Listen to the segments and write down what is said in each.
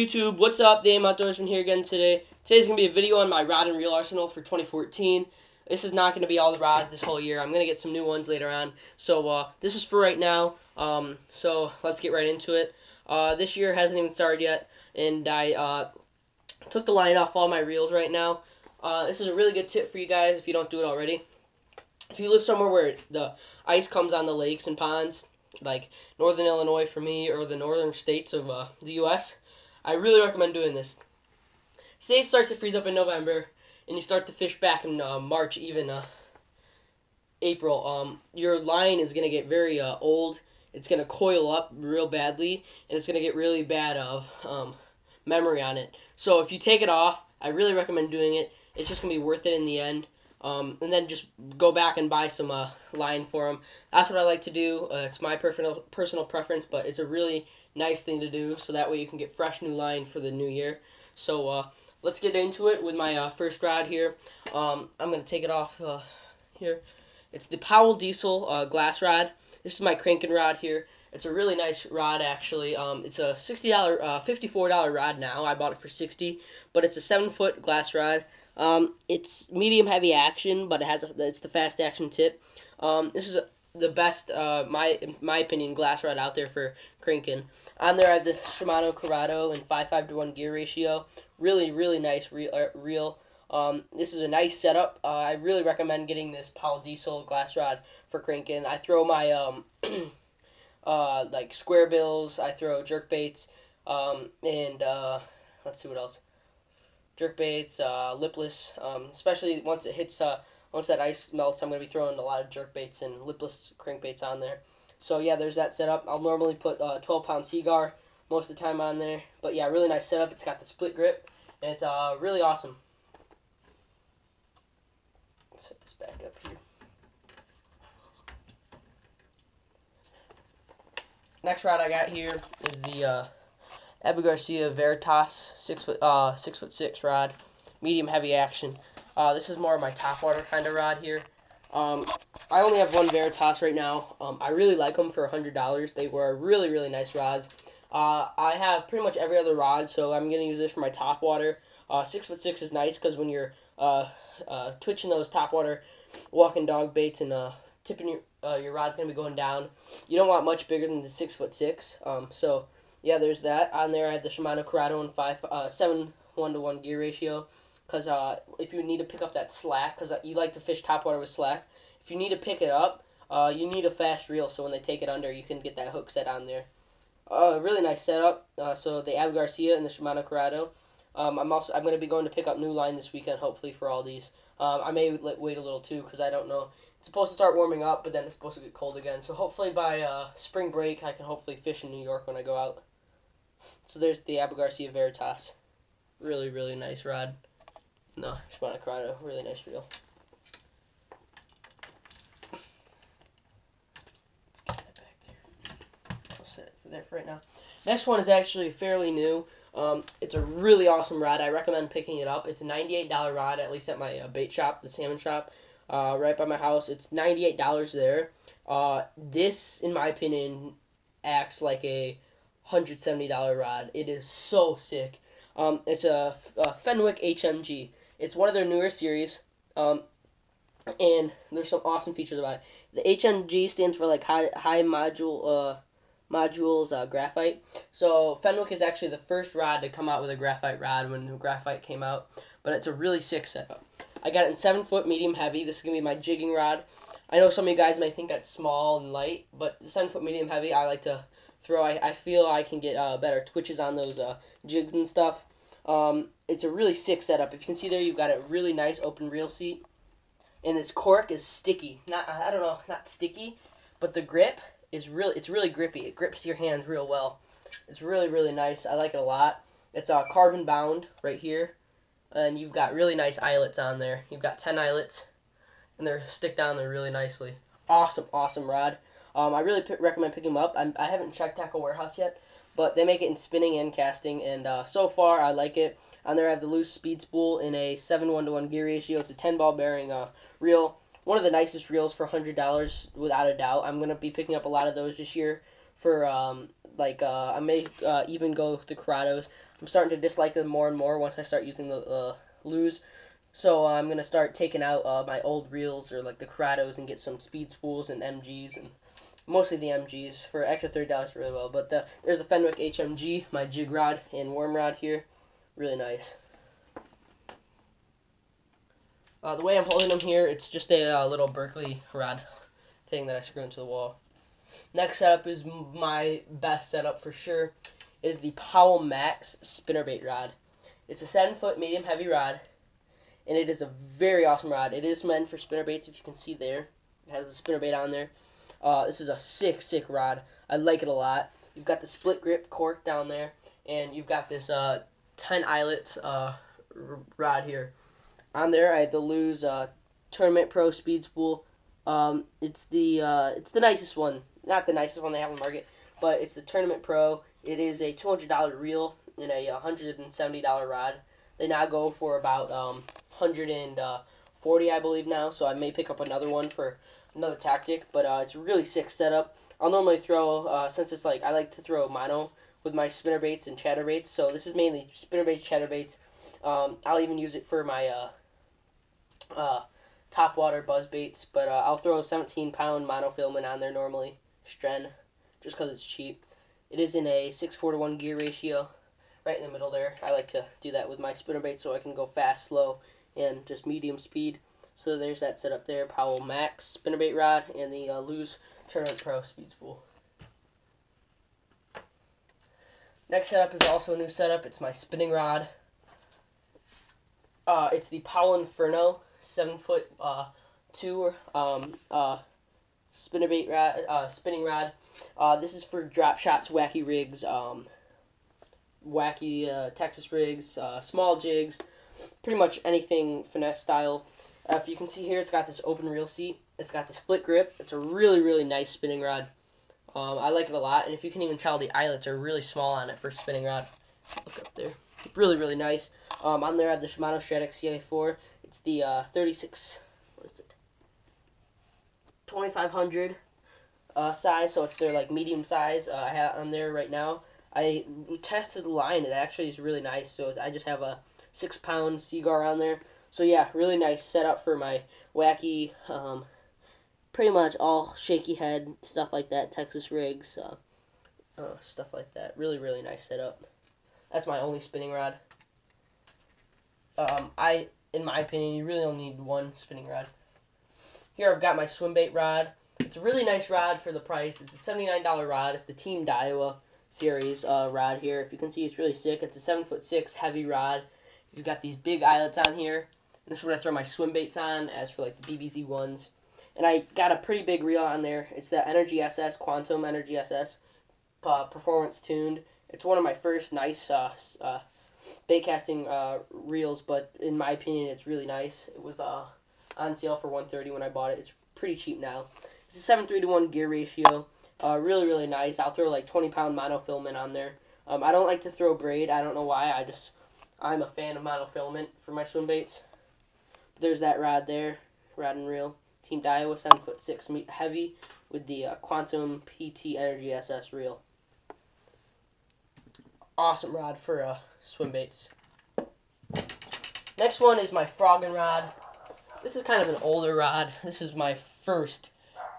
YouTube? What's up? The Aim Outdoorsman here again today. Today's going to be a video on my rod and reel arsenal for 2014. This is not going to be all the rods this whole year. I'm going to get some new ones later on. So this is for right now. So let's get right into it. This year hasn't even started yet, and I took the line off all my reels right now. This is a really good tip for you guys if you don't do it already. If you live somewhere where the ice comes on the lakes and ponds, like northern Illinois for me, or the northern states of the U.S., I really recommend doing this. Say it starts to freeze up in November, and you start to fish back in March, even April. Your line is going to get very old. It's going to coil up real badly, and it's going to get really bad memory on it. So if you take it off, I really recommend doing it. It's just going to be worth it in the end. And then just go back and buy some line for them. That's what I like to do. It's my personal preference, but it's a really nice thing to do, so that way you can get fresh new line for the new year. So let's get into it with my first rod here. I'm going to take it off here. It's the Powell Diesel glass rod. This is my cranking rod here. It's a really nice rod, actually. It's a $54 rod now. I bought it for $60, but it's a 7-foot glass rod. It's medium heavy action, but it's the fast action tip. This is the best, in my opinion, glass rod out there for cranking. On there I have the Shimano Corrado in 5:5:1 gear ratio. Really, really nice reel. This is a nice setup. I really recommend getting this Powell Diesel glass rod for cranking. I throw my like square bills. I throw jerk baits, and let's see what else. Jerk baits, lipless, especially once it hits, once that ice melts, I'm going to be throwing a lot of jerk baits and lipless crankbaits on there. So yeah, there's that setup. I'll normally put 12-pound Seagar most of the time on there. But yeah, really nice setup. It's got the split grip, and it's really awesome. Let's set this back up here. Next rod I got here is the Garcia Veritas 6'6" rod, medium heavy action. This is more of my top water kind of rod here. I only have one Veritas right now. I really like them for $100. They were really, really nice rods. I have pretty much every other rod, so I'm gonna use this for my top water. 6'6" is nice because when you're twitching those top water walking dog baits and tipping your rod's gonna be going down, you don't want much bigger than the 6'6". So yeah, there's that. On there I have the Shimano Corrado in 7:1 gear ratio, because if you need to pick up that slack, because you like to fish topwater with slack, if you need to pick it up, you need a fast reel, so when they take it under, you can get that hook set on there. Really nice setup. So the Garcia and the Shimano Corrado. I'm going to be going to pick up new line this weekend, hopefully, for all these. I may wait a little too, because I don't know. It's supposed to start warming up, but then it's supposed to get cold again. So hopefully by spring break, I can hopefully fish in New York when I go out. So there's the Garcia Veritas. Really, really nice rod. No, Shimano Corrado. Really nice reel. Let's get that back there. I'll set it for there for right now. Next one is actually fairly new. It's a really awesome rod. I recommend picking it up. It's a $98 rod, at least at my bait shop, the salmon shop, right by my house. It's $98 there. This, in my opinion, acts like a $170 rod. It is so sick. It's a Fenwick HMG. It's one of their newer series, and there's some awesome features about it. The HMG stands for like high modules graphite. So Fenwick is actually the first rod to come out with a graphite rod when the graphite came out, but it's a really sick setup. I got it in 7-foot medium heavy. This is gonna be my jigging rod. I know some of you guys may think that's small and light, but the 7-foot medium heavy I like to throw. I feel I can get better twitches on those jigs and stuff. It's a really sick setup. If you can see there, you've got a really nice open reel seat, and this cork is sticky. Not sticky, but the grip is it's really grippy. It grips your hands real well. It's really, really nice. I like it a lot. It's carbon bound right here, and you've got really nice eyelets on there. You've got 10 eyelets, and they're stick down there really nicely. Awesome, awesome rod. I really recommend picking them up. I haven't checked Tackle Warehouse yet, but they make it in spinning and casting, and so far I like it. On there I have the loose speed spool in a 7:1 gear ratio. It's a 10-ball bearing reel. One of the nicest reels for $100, without a doubt. I'm going to be picking up a lot of those this year for Like, I may even go with the Corrados. I'm starting to dislike them more and more once I start using the Lures. So I'm going to start taking out my old reels or like the Corrados and get some speed spools and MGs, and mostly the MGs for extra $30 really well. But there's the Fenwick HMG, my jig rod and worm rod here. Really nice. The way I'm holding them here, it's just a little Berkeley rod thing that I screw into the wall. Next setup is my best setup for sure. It is the Paw Max spinnerbait rod. It's a 7-foot medium heavy rod, and it is a very awesome rod. It is meant for spinnerbaits, if you can see there. It has the spinnerbait on there. This is a sick rod. I like it a lot. You've got the split grip cork down there, and you've got this 10 eyelets rod here. On there, I have the Lose Tournament Pro Speed Spool. It's the nicest one. Not the nicest one they have on the market, but it's the Tournament Pro. It is a $200 reel and a $170 rod. They now go for about $140, I believe now. So I may pick up another one for another tactic, but it's a really sick setup. I'll normally throw since it's like I like to throw mono with my spinnerbaits and chatterbaits. So this is mainly spinnerbaits, chatterbaits. I'll even use it for my topwater buzzbaits, but I'll throw a 17-pound monofilament on there normally, Stren, just because it's cheap. It is in a 6:4-to-1 gear ratio, right in the middle there. I like to do that with my spinnerbait so I can go fast, slow, and just medium speed. So there's that setup there, Paw Max spinnerbait rod and the Lose Tournament Pro Speed Spool. Next setup is also a new setup. It's my spinning rod. It's the Paw Inferno 7-foot 2 spinnerbait rod, spinning rod. This is for drop shots, wacky rigs, wacky Texas rigs, small jigs, pretty much anything finesse style. If you can see here, it's got this open reel seat. It's got the split grip. It's a really nice spinning rod. I like it a lot, and if you can even tell, the eyelets are really small on it for a spinning rod. Look up there. Really nice. On there I have the Shimano Stratex CA4. It's the 36, what is it? 2500 size, so it's their like medium size. I have on there right now. I tested the line. It actually is really nice. So I just have a 6-pound Seaguar on there. So yeah, really nice setup for my wacky, pretty much all shaky head stuff like that, Texas rigs, stuff like that. Really nice setup. That's my only spinning rod. In my opinion, you really only need one spinning rod. Here I've got my Swimbait rod. It's a really nice rod for the price. It's a $79 rod. It's the Team Daiwa series rod here. If you can see, it's really sick. It's a 7'6" heavy rod. You've got these big eyelets on here. This is what I throw my swim baits on, as for like the BBZ ones. And I got a pretty big reel on there. It's the Energy SS, Quantum Energy SS, performance tuned. It's one of my first nice bait casting reels, but in my opinion, it's really nice. It was on sale for $130 when I bought it. It's pretty cheap now. It's a 7:3-to-1 gear ratio. Really nice. I'll throw like 20-pound monofilament on there. I don't like to throw braid. I don't know why. I'm a fan of monofilament for my swim baits. There's that rod there, rod and reel. Team Daiwa 7'6" heavy with the Quantum PT Energy SS reel. Awesome rod for swim baits. Next one is my frogging rod. This is kind of an older rod. This is my first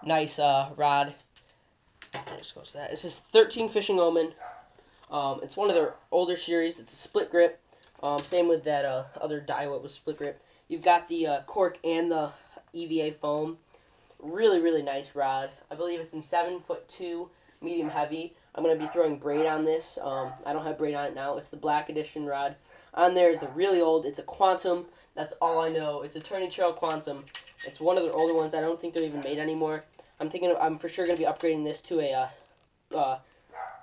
nice rod. This is 13 Fishing Omen. It's one of their older series. It's a split grip. Same with that other Daiwa with split grip. You've got the cork and the EVA foam. Really nice rod. I believe it's in 7'2", medium heavy. I'm going to be throwing braid on this. I don't have braid on it now. It's the black edition rod. On there is the really old. It's a Quantum. That's all I know. It's a Tourney Trail Quantum. It's one of their older ones. I don't think they're even made anymore. I'm for sure going to be upgrading this to a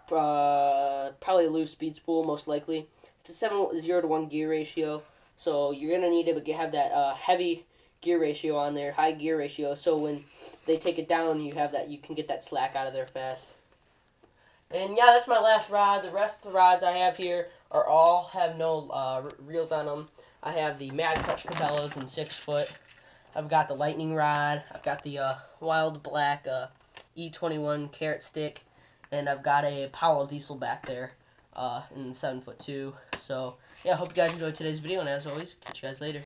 probably a loose speed spool, most likely. It's a 7:0-to-1 gear ratio. So you're going to need to have that heavy gear ratio on there, high gear ratio, so when they take it down, you can get that slack out of there fast. And yeah, that's my last rod. The rest of the rods I have here all have no reels on them. I have the Mag Touch Cabela's in 6-foot. I've got the Lightning rod. I've got the Wild Black E21 carrot stick. and I've got a Powell diesel back there in 7'2". So yeah, I hope you guys enjoyed today's video, and as always, catch you guys later.